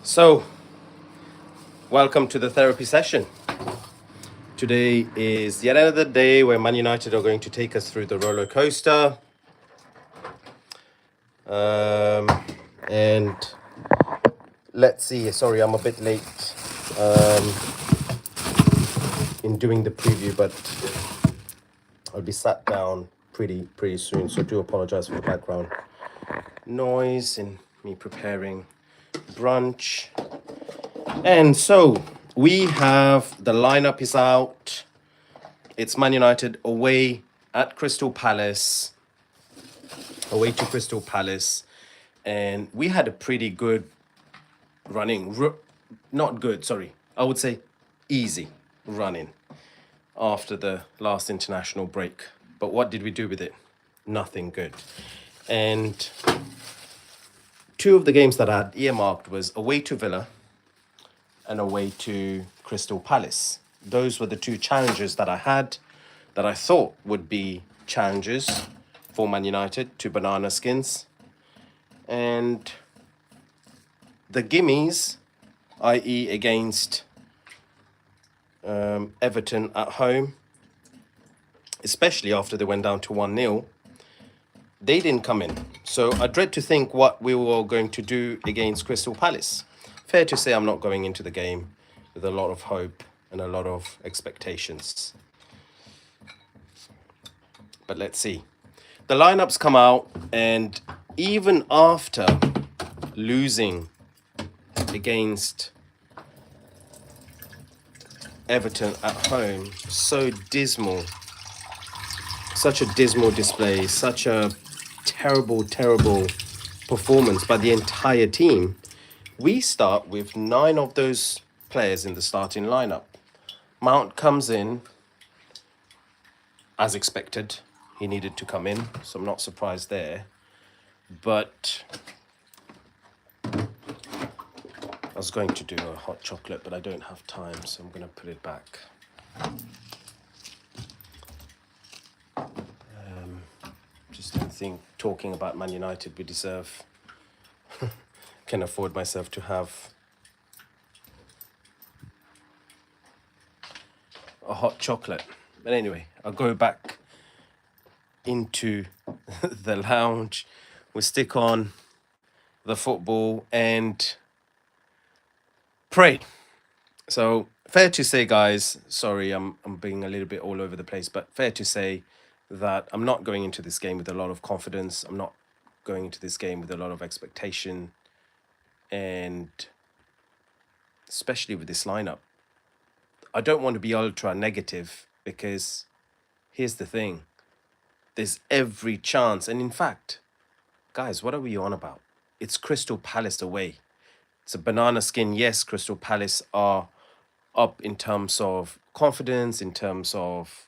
So, welcome to the therapy session. Today is yet another day where Man United are going to take us through the roller coaster. And let's see. Sorry, I'm a bit late in doing the preview, but I'll be sat down pretty soon. So do apologize for the background noise and me preparing brunch. And so we have the lineup is out. It's Man United away at Crystal Palace. Away to Crystal Palace. And we had a pretty good running. Not good, sorry. I would say easy running after the last international break. But what did we do with it? Nothing good. And two of the games that I had earmarked was away to Villa and away to Crystal Palace. Those were the two challenges that I had that I thought would be challenges for Man United to banana skins. And the gimmies, i.e. against Everton at home, especially after they went down to 1-0, they didn't come in. So I dread to think what we were going to do against Crystal Palace. Fair to say I'm not going into the game with a lot of hope and a lot of expectations. But let's see. The lineups come out, and even after losing against Everton at home, so dismal, such a dismal display, such a terrible performance by the entire team, we start with 9 of those players in the starting lineup. Mount comes in as expected. He needed to come in, so I'm not surprised there. But I was going to do a hot chocolate, but I don't have time, so I'm going to put it back. Just don't think talking about Man United we deserve. Can afford myself to have a hot chocolate. But anyway, I'll go back into the lounge. We'll stick on the football and pray. So fair to say, guys, sorry, I'm being a little bit all over the place, but fair to say that I'm not going into this game with a lot of confidence. I'm not going into this game with a lot of expectation, and especially with this lineup, I don't want to be ultra negative, because here's the thing. There's every chance. And in fact, guys, what are we on about? It's Crystal Palace away. It's a banana skin. Yes, Crystal Palace are up in terms of confidence, in terms of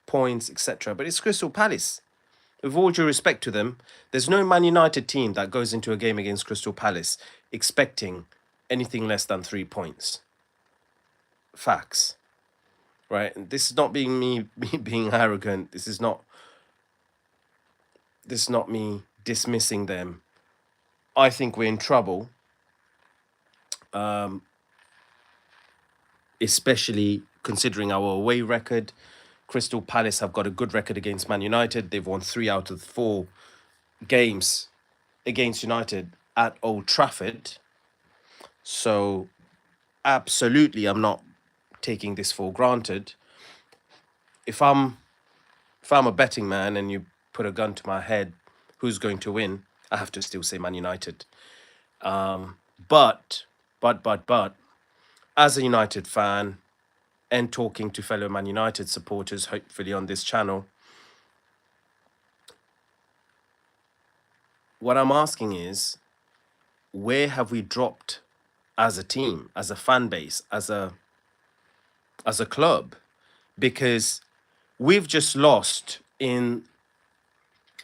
points, etc. But it's Crystal Palace. With all due respect to them, there's no Man United team that goes into a game against Crystal Palace expecting anything less than 3 points. Facts. Right? And this is not being me being arrogant. This is not me dismissing them. I think we're in trouble. Especially considering our away record. Crystal Palace have got a good record against Man United. They've won 3 out of 4 games against United at Old Trafford. So absolutely, I'm not taking this for granted. If I'm a betting man and you put a gun to my head, who's going to win? I have to still say Man United. But as a United fan and talking to fellow Man United supporters, hopefully on this channel, what I'm asking is, where have we dropped as a team, as a fan base, as a club? Because we've just lost in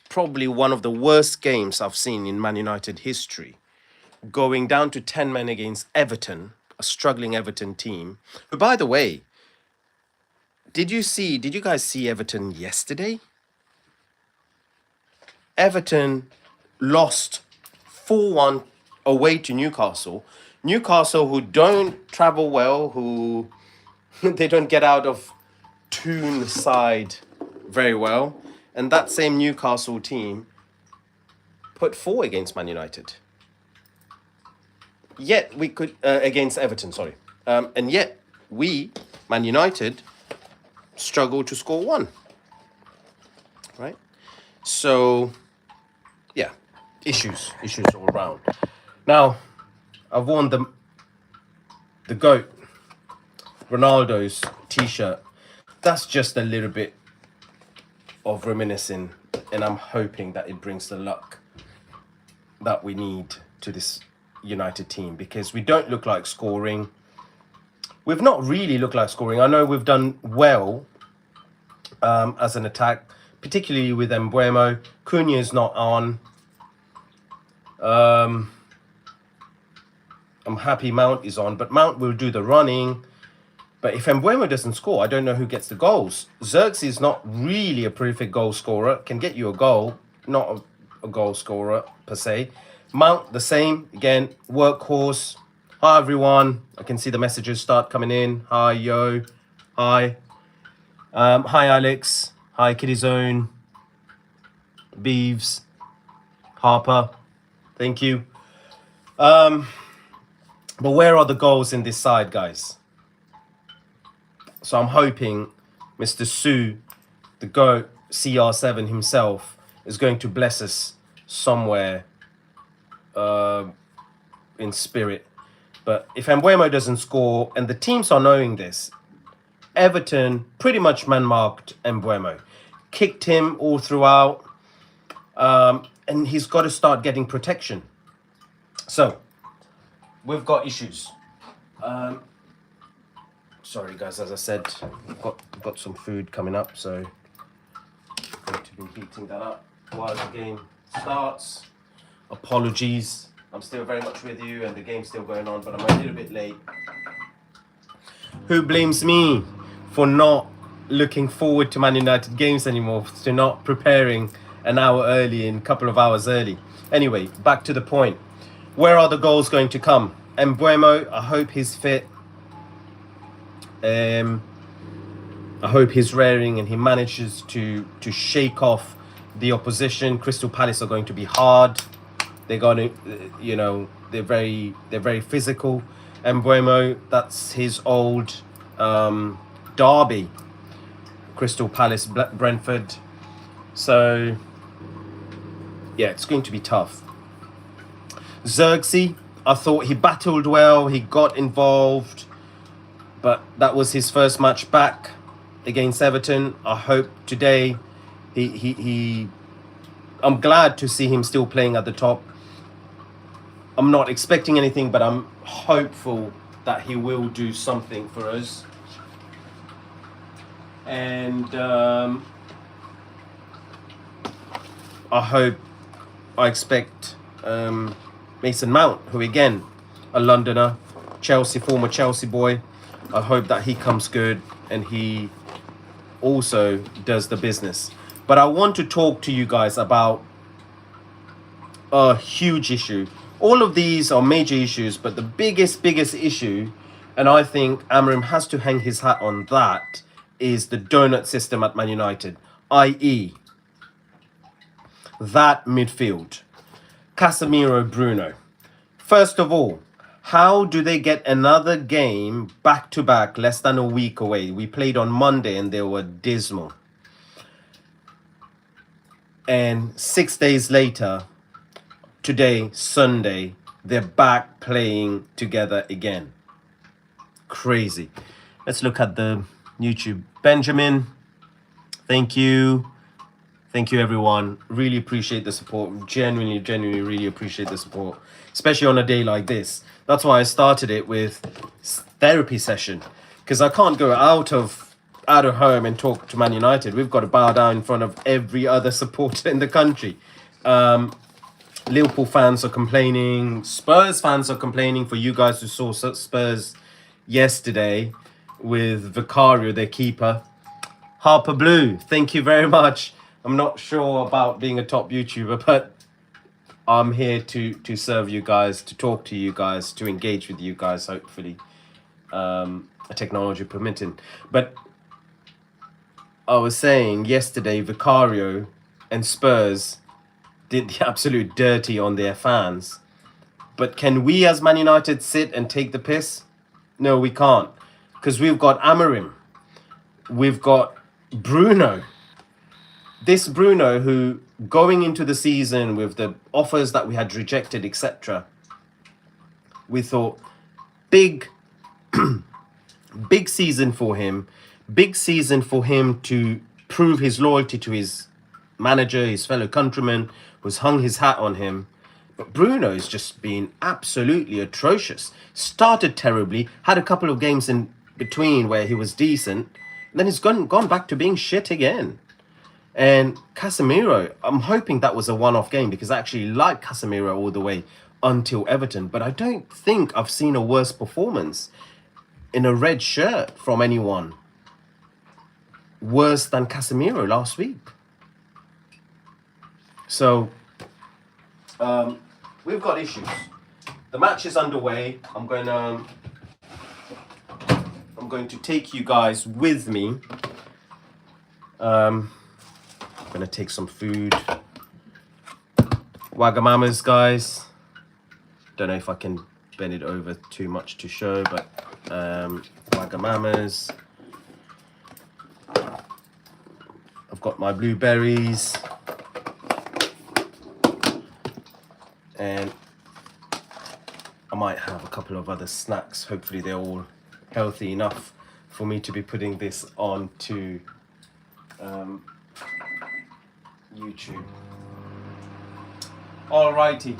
probably one of the worst games I've seen in Man United history, going down to 10 men against Everton, a struggling Everton team. But by the way, did you guys see Everton yesterday? Everton lost 4-1 away to Newcastle, Newcastle, who don't travel well, who they don't get out of tune side very well, and that same Newcastle team put 4 against Man United. Yet we could against Everton, sorry, and yet we, Man United, struggled to score 1. Right, so yeah, issues all around. Now, I've worn the GOAT, Ronaldo's t-shirt. That's just a little bit of reminiscing, and I'm hoping that it brings the luck that we need to this United team, because we don't look like scoring. We've not really looked like scoring. I know we've done well as an attack, particularly with Mbeumo. Cunha's not on. I'm happy Mount is on, but Mount will do the running. But if Mbeumo doesn't score, I don't know who gets the goals. Xerxes is not really a prolific goal scorer. Can get you a goal, not a goal scorer per se. Mount, the same. Again, workhorse. Hi, everyone. I can see the messages start coming in. Hi, yo. Hi. Hi, Alex. Hi, Kitty Zone. Beeves. Harper. Thank you. But where are the goals in this side, guys? So I'm hoping Mr. Su, the GOAT, CR7 himself, is going to bless us somewhere in spirit. But if Mbeumo doesn't score, and the teams are knowing this, Everton pretty much man-marked Mbeumo. Kicked him all throughout. And he's got to start getting protection. So, we've got issues. Sorry guys, as I said, I've got some food coming up, so I'm going to be heating that up while the game starts. Apologies, I'm still very much with you and the game's still going on, but I'm a little bit late. Who blames me for not looking forward to Man United games anymore, to not preparing an hour early and a couple of hours early? Anyway, back to the point. Where are the goals going to come? Mbeumo, I hope he's fit. I hope he's raring and he manages to shake off the opposition. Crystal Palace are going to be hard. They're going to, you know, they're very physical. Mbeumo, that's his old derby. Crystal Palace, Brentford. So yeah, it's going to be tough. Xerxes, I thought he battled well. He got involved. But that was his first match back against Everton. I hope today I'm glad to see him still playing at the top. I'm not expecting anything, but I'm hopeful that he will do something for us. And I expect Mason Mount, who again, a Londoner, former Chelsea boy. I hope that he comes good and he also does the business. But I want to talk to you guys about a huge issue. All of these are major issues, but the biggest issue, and I think Amorim has to hang his hat on that, is the donut system at Man United, i.e. that midfield. Casemiro, Bruno. First of all, how do they get another game back-to-back less than a week away? We played on Monday and they were dismal. And 6 days later, today, Sunday, they're back playing together again. Crazy. Let's look at the YouTube. Benjamin, thank you. Thank you, everyone. Really appreciate the support. Genuinely really appreciate the support, especially on a day like this. That's why I started it with therapy session, because I can't go out of home and talk to Man United. We've got to bow down in front of every other supporter in the country. Liverpool fans are complaining. Spurs fans are complaining. For you guys who saw Spurs yesterday with Vicario, their keeper. Harper Blue, thank you very much. I'm not sure about being a top YouTuber, but I'm here to serve you guys, to talk to you guys, to engage with you guys, hopefully, technology permitting. But I was saying yesterday, Vicario and Spurs did the absolute dirty on their fans. But can we as Man United sit and take the piss? No, we can't. Because we've got Amorim. We've got Bruno. This Bruno who, going into the season with the offers that we had rejected, etc., we thought, big season for him. Big season for him to prove his loyalty to his manager, his fellow countrymen, who's hung his hat on him. But Bruno's just been absolutely atrocious. Started terribly, had a couple of games in between where he was decent, then he's gone back to being shit again. And Casemiro, I'm hoping that was a one-off game because I actually like Casemiro all the way until Everton. But I don't think I've seen a worse performance in a red shirt from anyone worse than Casemiro last week. So we've got issues. The match is underway. I'm going to take you guys with me. I'm going to take some food. Wagamamas, guys. Don't know if I can bend it over too much to show, but Wagamamas. I've got my blueberries. And I might have a couple of other snacks. Hopefully they're all healthy enough for me to be putting this on to YouTube. Alrighty.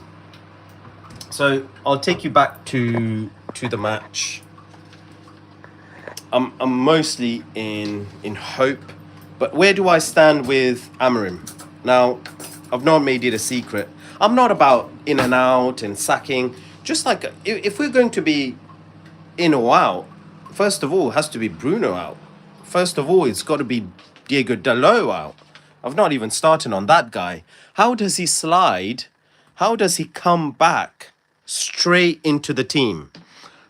So I'll take you back to the match. I'm mostly in hope, but where do I stand with Amorim? Now, I've not made it a secret. I'm not about in and out and sacking. Just like if we're going to be in or out, first of all, it has to be Bruno out. First of all, it's got to be Diego Dalot out. I've not even started on that guy. How does he slide? How does he come back straight into the team?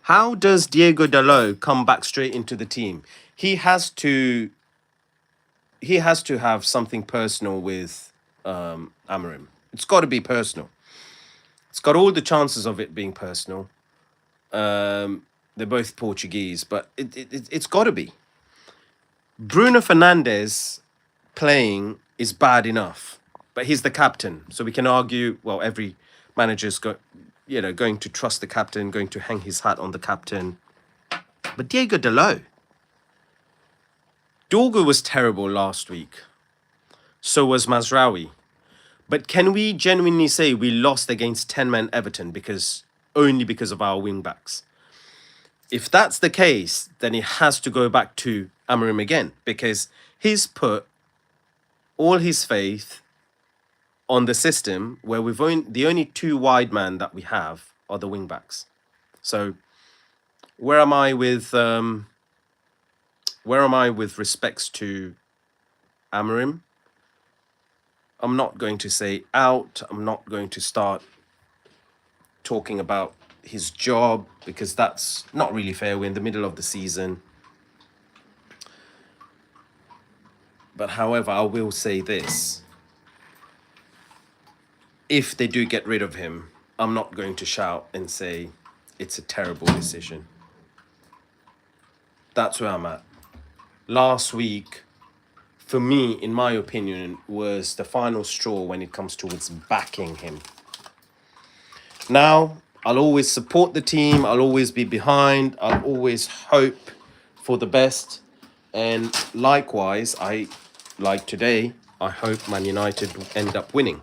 How does Diego Dalot come back straight into the team? He has to have something personal with Amorim. It's got to be personal. It's got all the chances of it being personal. They're both Portuguese, but it's got to be. Bruno Fernandes playing is bad enough, but he's the captain, so we can argue. Well, every manager's going to trust the captain, going to hang his hat on the captain. But Diego Dalot, Dorgu was terrible last week. So was Mazraoui. But can we genuinely say we lost against 10-man Everton only because of our wing-backs? If that's the case, then it has to go back to Amorim again, because he's put all his faith on the system where the only two wide man that we have are the wing-backs. So where am I with respects to Amorim? I'm not going to say out. I'm not going to start talking about his job because that's not really fair. We're in the middle of the season. But however, I will say this. If they do get rid of him, I'm not going to shout and say it's a terrible decision. That's where I'm at. Last week, for me, in my opinion, was the final straw when it comes towards backing him. Now, I'll always support the team. I'll always be behind. I'll always hope for the best. And likewise, like today, I hope Man United end up winning.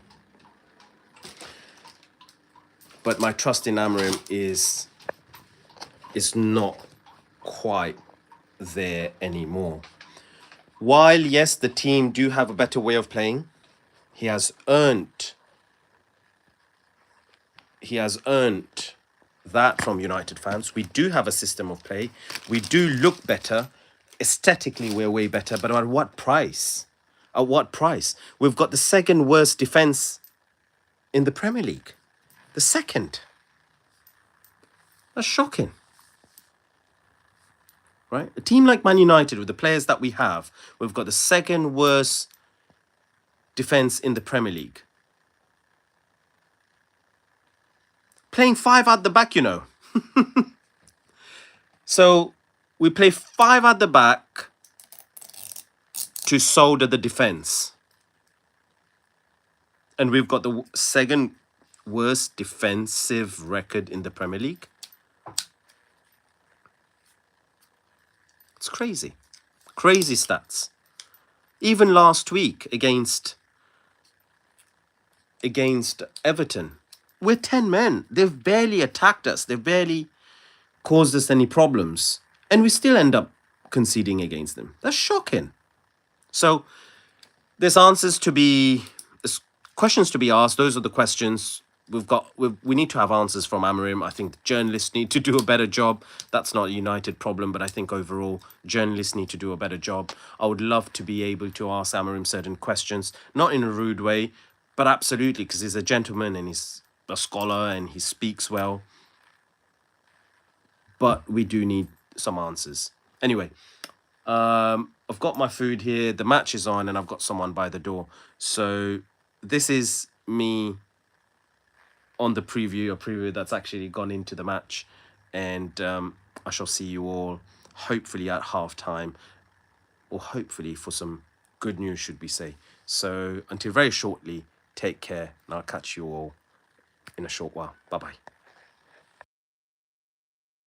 But my trust in Amorim is not quite there anymore. While, yes, the team do have a better way of playing, he has earned that from United fans. We do have a system of play. We do look better. Aesthetically, we're way better. But at what price? At what price? We've got the second worst defense in the Premier League. The second. That's shocking. Right? A team like Man United, with the players that we have, we've got the second worst defense in the Premier League. Playing 5 at the back, you know. So we play 5 at the back to solder the defense. And we've got the second worst defensive record in the Premier League. It's crazy. Crazy stats. Even last week against Everton, we're 10 men. They've barely attacked us. They've barely caused us any problems. And we still end up conceding against them. That's shocking. So there's questions to be asked. Those are the questions. We need to have answers from Amorim. I think journalists need to do a better job. That's not a United problem, but I think overall journalists need to do a better job. I would love to be able to ask Amorim certain questions, not in a rude way, but absolutely, because he's a gentleman and he's a scholar and he speaks well. But we do need some answers. Anyway, I've got my food here. The match is on and I've got someone by the door. So this is me on the preview that's actually gone into the match. And I shall see you all hopefully at halftime, or hopefully for some good news, should we say. So until very shortly, take care, and I'll catch you all in a short while. Bye-bye.